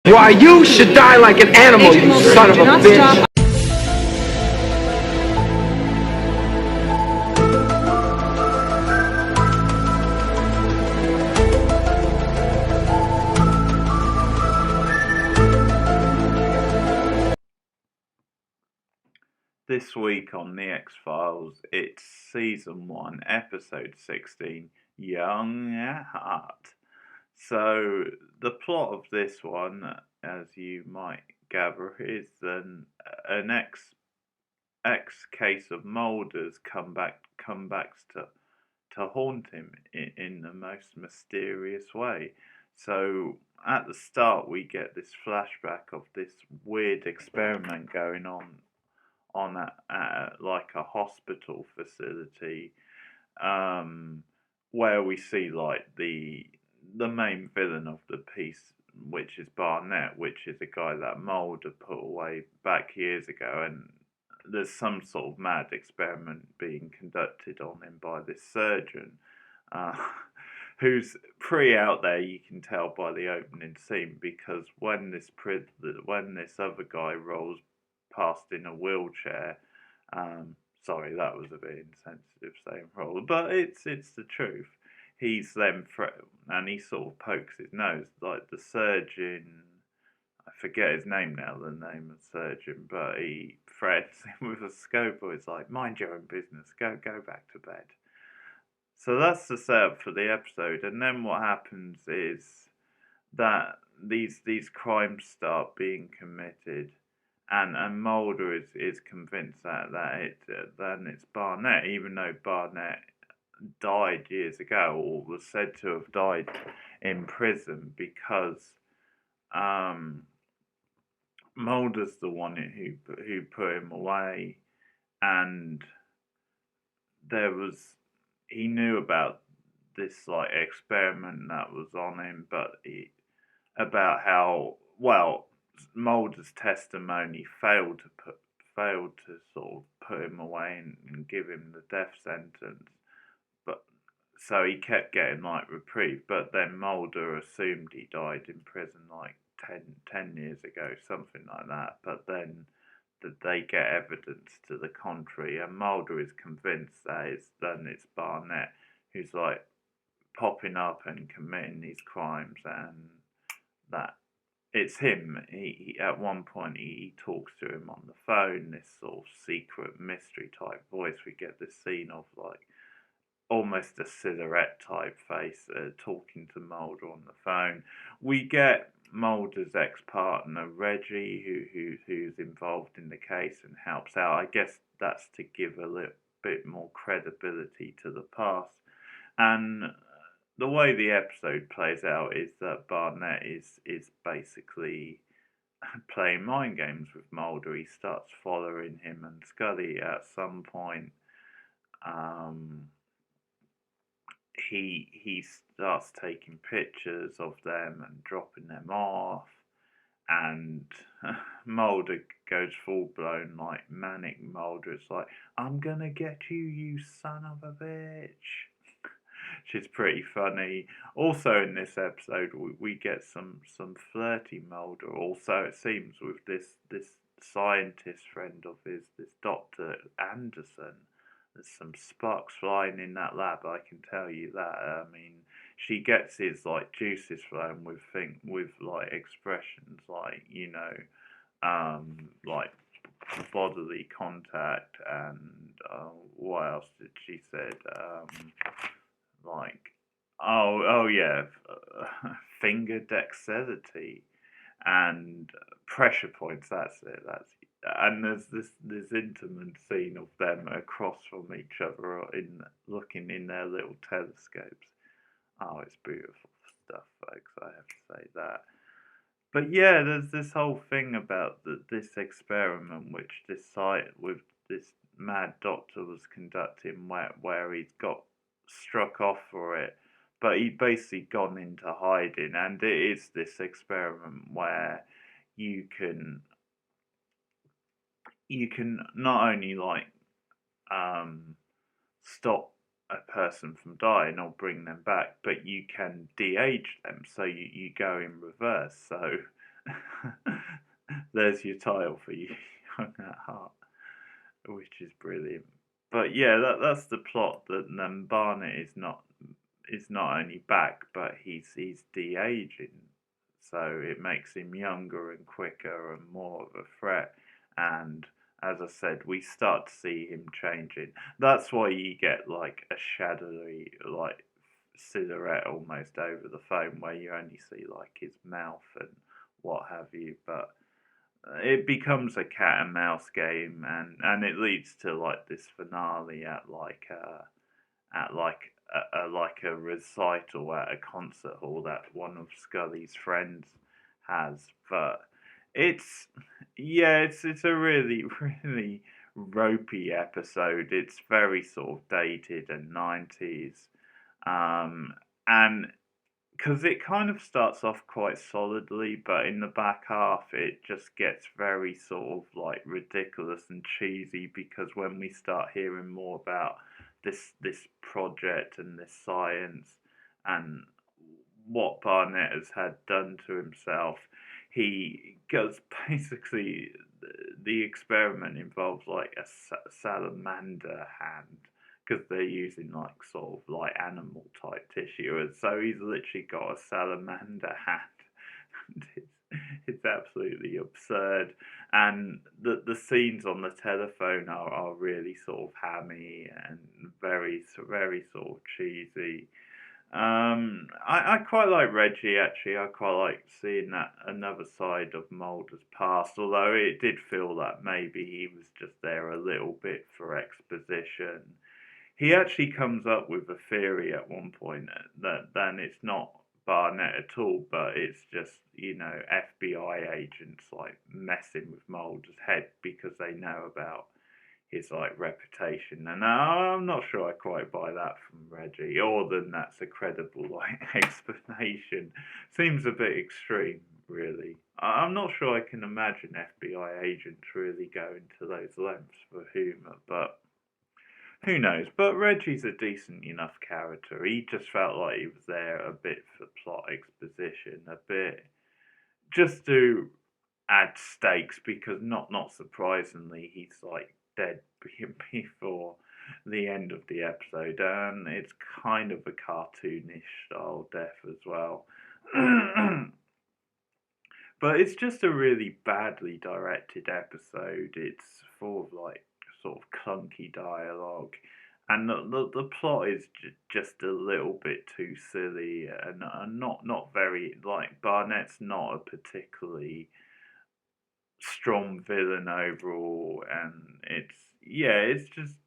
Why, you should die like an animal, you son of a bitch. This week on the X-Files, it's Season 1, Episode 16, Young at Heart. So, the plot of this one, as you might gather, is an ex case of Mulder's comebacks to haunt him in the most mysterious way. So, at the start, we get this flashback of this weird experiment going on like a hospital facility, where we see like the main villain of the piece, which is Barnett, which is a guy that Mulder put away back years ago, and there's some sort of mad experiment being conducted on him by this surgeon, uh, who's pretty out there. You can tell by the opening scene, because when this other guy rolls past in a wheelchair. Sorry, that was a bit insensitive saying roll, but it's the truth. He's then and he sort of pokes his nose, like the surgeon. I forget his name now, the name of the surgeon, but he threatens him with a scope. Or it's like, mind your own business, go back to bed. So that's the setup for the episode, and then what happens is that these crimes start being committed, and Mulder is convinced that then it's Barnett, even though Barnett died years ago, or was said to have died in prison, because Mulder's the one who put him away, and he knew about this like experiment that was on him, but about how Mulder's testimony failed to sort of put him away and give him the death sentence, but so he kept getting like reprieve. But then Mulder assumed he died in prison like 10 years ago, something like that. But then they get evidence to the contrary, and Mulder is convinced that it's Barnett who's like popping up and committing these crimes, and that it's him. He at one point he talks to him on the phone, this sort of secret mystery type voice. We get this scene of like almost a silhouette type face talking to Mulder on the phone. We get Mulder's ex-partner Reggie, who's involved in the case and helps out. I guess that's to give a little bit more credibility to the past. And the way the episode plays out is that Barnett is basically playing mind games with Mulder. He starts following him and Scully at some point. He starts taking pictures of them and dropping them off, and Mulder goes full blown like manic Mulder. It's like, I'm gonna get you, you son of a bitch. She's pretty funny. Also in this episode, we get some flirty Mulder. Also, it seems, with this scientist friend of his, this Dr. Anderson. There's some sparks flying in that lab, I can tell you that. I mean, she gets his like juices flowing with like expressions like, like bodily contact, and what else did she said? Like, oh yeah, finger dexterity and pressure points. That's it. And there's this intimate scene of them across from each other looking in their little telescopes. Oh, it's beautiful stuff, folks. I have to say that. But yeah, there's this whole thing about this experiment which with this mad doctor was conducting, where he's got struck off for it, but he'd basically gone into hiding, and it is this experiment where you can not only like stop a person from dying or bring them back, but you can de-age them. So you go in reverse. So there's your title for you, Young at Heart, which is brilliant. But yeah, that's the plot. That Barnet is not only back, but he's de-aging, so it makes him younger and quicker and more of a threat. And as I said, we start to see him changing. That's why you get like a shadowy like silhouette almost over the phone, where you only see like his mouth and what have you. But it becomes a cat and mouse game, and it leads to like this finale at like a recital at a concert hall that one of Scully's friends has. But it's yeah, it's a really really ropey episode. It's very sort of dated and 90s, and because it kind of starts off quite solidly, but in the back half it just gets very sort of like ridiculous and cheesy, because when we start hearing more about this project and this science and what Barnett has had done to himself, he goes basically the experiment involves like a salamander hand, because they're using like sort of like animal type tissue, and so he's literally got a salamander hand. It's absolutely absurd, and the scenes on the telephone are really sort of hammy and very sort of cheesy. I quite like Reggie actually. I quite like seeing that another side of Mulder's past, although it did feel that maybe he was just there a little bit for exposition. He actually comes up with a theory at one point that then it's not Barnett at all, but it's just, FBI agents like messing with Mulder's head because they know about his like reputation. And I'm not sure I quite buy that from Reggie, or then that's a credible like explanation. Seems a bit extreme, really. I'm not sure I can imagine FBI agents really going to those lengths for humour, but who knows? But Reggie's a decent enough character. He just felt like he was there a bit for plot exposition, a bit just to add stakes, because not surprisingly he's like dead before the end of the episode, and it's kind of a cartoonish style death as well. But it's just a really badly directed episode. It's full of like sort of clunky dialogue, and the plot is just a little bit too silly, and not very like Barnett's not a particularly strong villain overall, and it's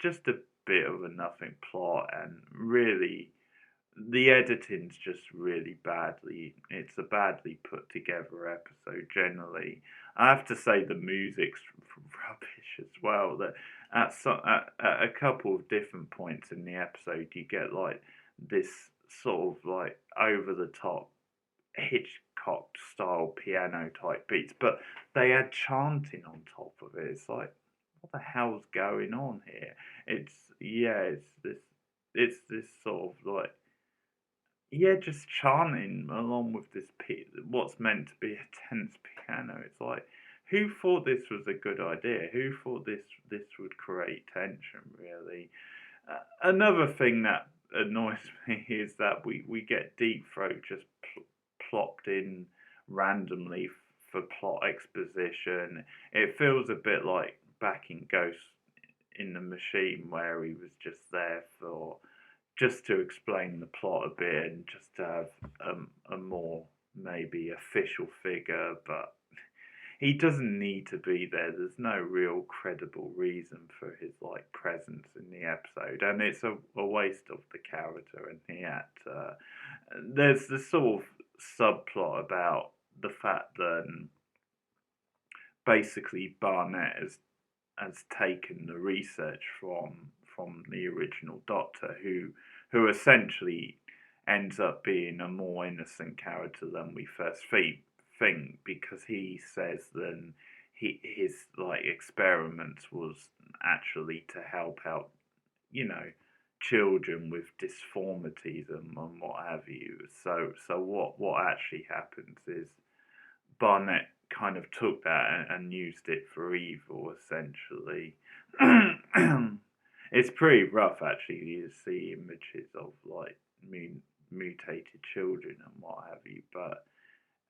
just a bit of a nothing plot, and really the editing's just really badly. It's a badly put together episode generally. I have to say the music's rubbish as well. That at a couple of different points in the episode, you get like this sort of like over the top Hitchcock style piano type beats, but they add chanting on top of it. It's like, what the hell's going on here? It's this sort of like, yeah, just chanting along with this what's meant to be a tense piano. It's like, who thought this was a good idea? Who thought this would create tension? Really. Another thing that annoys me is that we get Deep Throat just plopped in randomly for plot exposition. It feels a bit like back in Ghost in the Machine, where he was just there for just to explain the plot a bit and just to have a more maybe official figure, but he doesn't need to be there. There's no real credible reason for his like presence in the episode, and it's a waste of the character. And he had there's this sort of subplot about the fact that basically Barnett has taken the research from the original Doctor, who essentially ends up being a more innocent character than we first think, because he says then his like experiments was actually to help out, children with disformities and what have you. So what actually happens is Barnett kind of took that and used it for evil, essentially. It's pretty rough, actually. You see images of like mutated children and what have you. But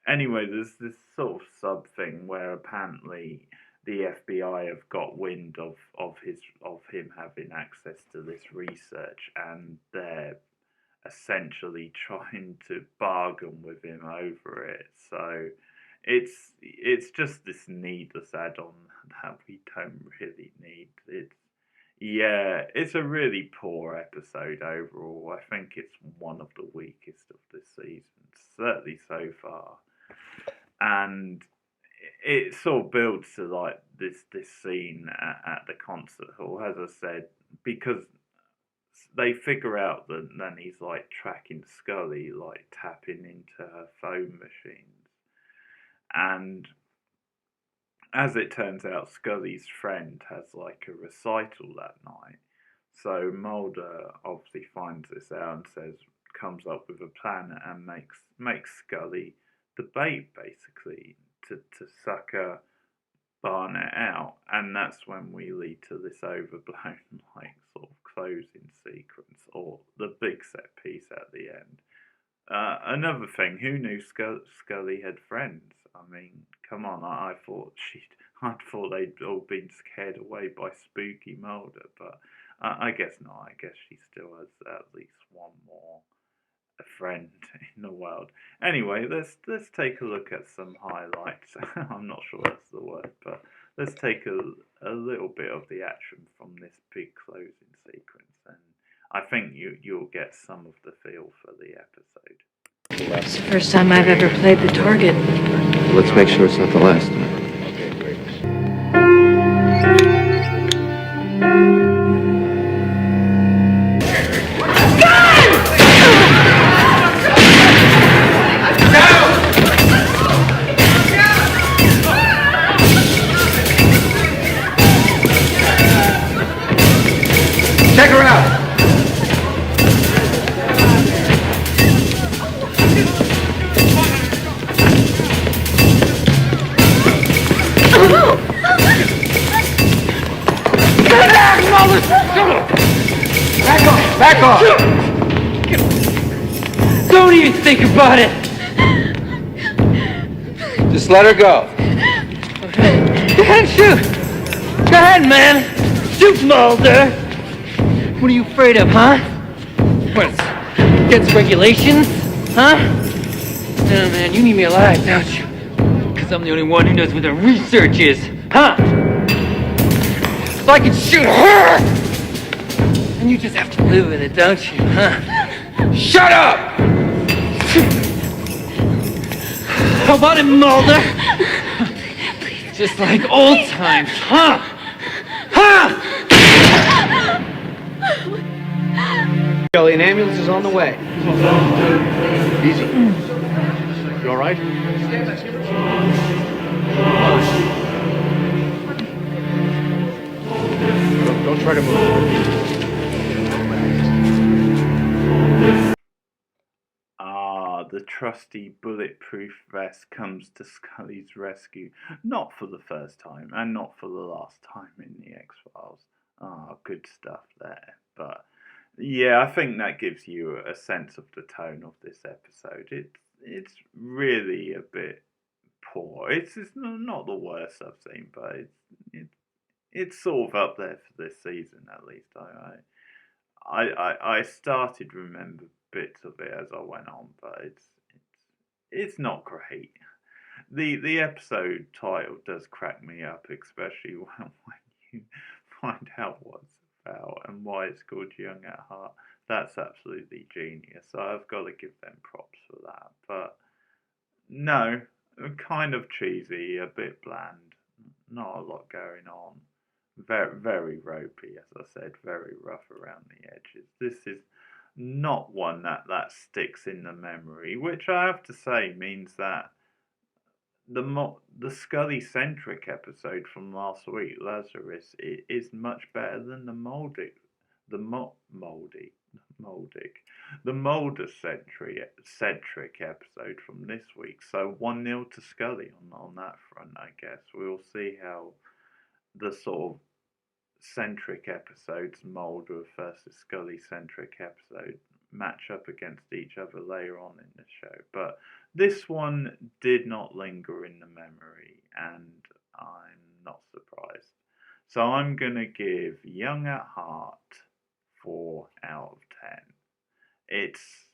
anyway, there's this sort of sub thing where apparently the FBI have got wind of him having access to this research, and they're essentially trying to bargain with him over it. So it's just this needless add-on that we don't really need. It's a really poor episode overall. I think it's one of the weakest of the season, certainly so far. And it sort of builds to like this scene at the concert hall, as I said, because they figure out that then he's like tracking Scully, like tapping into her phone machines. And as it turns out, Scully's friend has like a recital that night. So Mulder obviously finds this out and comes up with a plan and makes Scully the bait, basically, to sucker Barnett out. And that's when we lead to this overblown like sort of closing sequence, or the big set piece at the end. Another thing, who knew Scully had friends? I mean, come on, I thought they'd all been scared away by spooky Mulder, but I guess not. I guess she still has at least one more a friend in the world. Anyway, let's take a look at some highlights. I'm not sure that's the word, but let's take a little bit of the action from this big closing sequence, and I think you'll get some of the feel for the episode. It's the first time I've ever played the target. Let's make sure it's not the last time. Check her out! Back off! Don't even think about it! Just let her go. Go ahead, shoot! Go ahead, man! Shoot, Mulder! What are you afraid of, huh? What, against regulations? Huh? No, man, you need me alive, don't you? Because I'm the only one who knows what the research is, huh? So I can shoot her! And you just have to live with it, don't you, huh? Shut up! How about it, Mulder? Just like old times, huh? Huh? Kelly, an ambulance is on the way. Easy. You all right? Don't try to move. The trusty bulletproof vest comes to Scully's rescue, not for the first time, and not for the last time in the X-Files. Good stuff there. But yeah, I think that gives you a sense of the tone of this episode. It's really a bit poor. It's not the worst I've seen, but it's sort of up there for this season, at least. I started to remember bits of it as I went on, but it's not great. The episode title does crack me up, especially when you find out what it's about and why it's called Young at Heart. That's absolutely genius. So I've got to give them props for that. But no, kind of cheesy, a bit bland, not a lot going on. Very, very ropey, as I said, very rough around the edges. This is not one that sticks in the memory, which I have to say means that the Scully-centric episode from last week, Lazarus, is much better than the moldy The Mulder-centric episode from this week. So 1-0 to Scully on that front, I guess. We'll see how the sort of centric episodes, Mulder versus Scully centric episode, match up against each other later on in the show. But this one did not linger in the memory, and I'm not surprised. So I'm going to give Young at Heart 4 out of 10. It's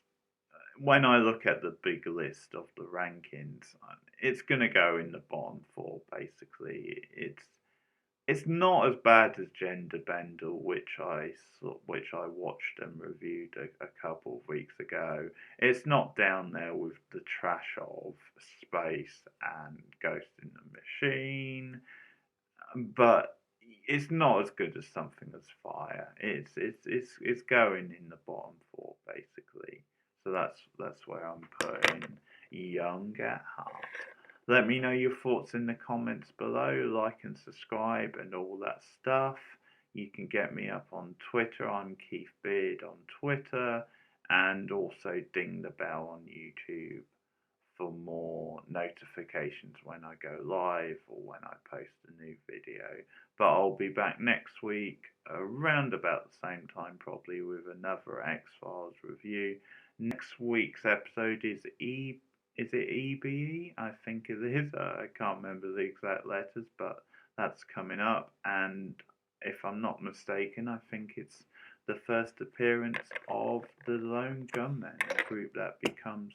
when I look at the big list of the rankings, it's going to go in the bottom 4 basically. It's not as bad as Gender Bender, which I watched and reviewed a couple of weeks ago. It's not down there with the trash of Space and Ghost in the Machine, but it's not as good as Something as Fire. It's going in the bottom 4 basically. So that's where I'm putting Young at Heart. Let me know your thoughts in the comments below. Like and subscribe and all that stuff. You can get me up on Twitter. I'm Keith Beard on Twitter, and also ding the bell on YouTube for more notifications when I go live or when I post a new video. But I'll be back next week around about the same time probably with another X-Files review. Next week's episode is it EBE? I think it is. I can't remember the exact letters, but that's coming up. And if I'm not mistaken, I think it's the first appearance of the Lone Gunmen, a group that becomes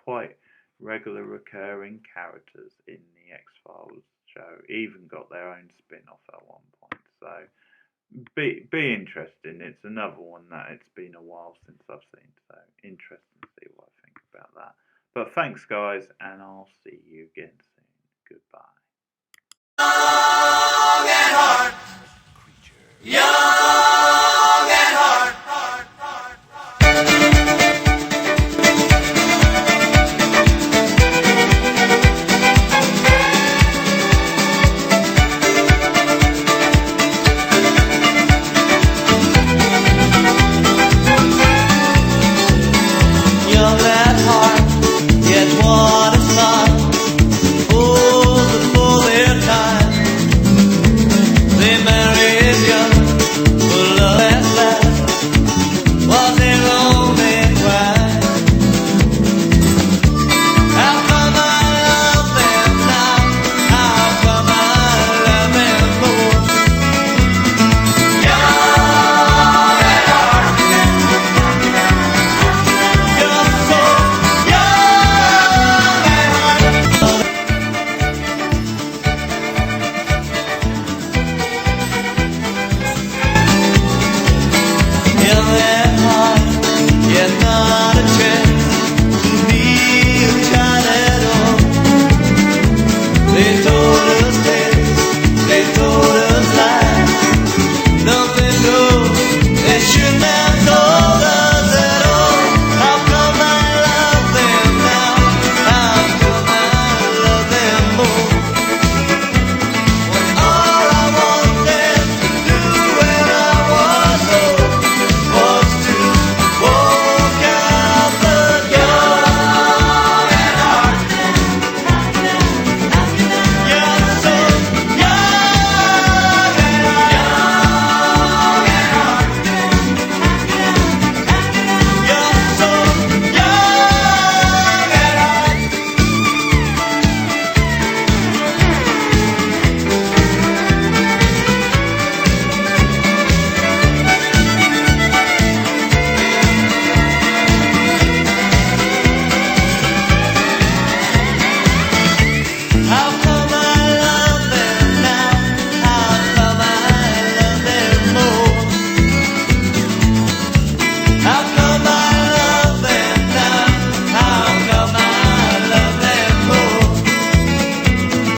quite regular recurring characters in the X-Files show. Even got their own spin-off at one point. So be interesting. It's another one that it's been a while since I've seen. So interesting to see what I think about that. But thanks guys, and I'll see you again soon. Goodbye.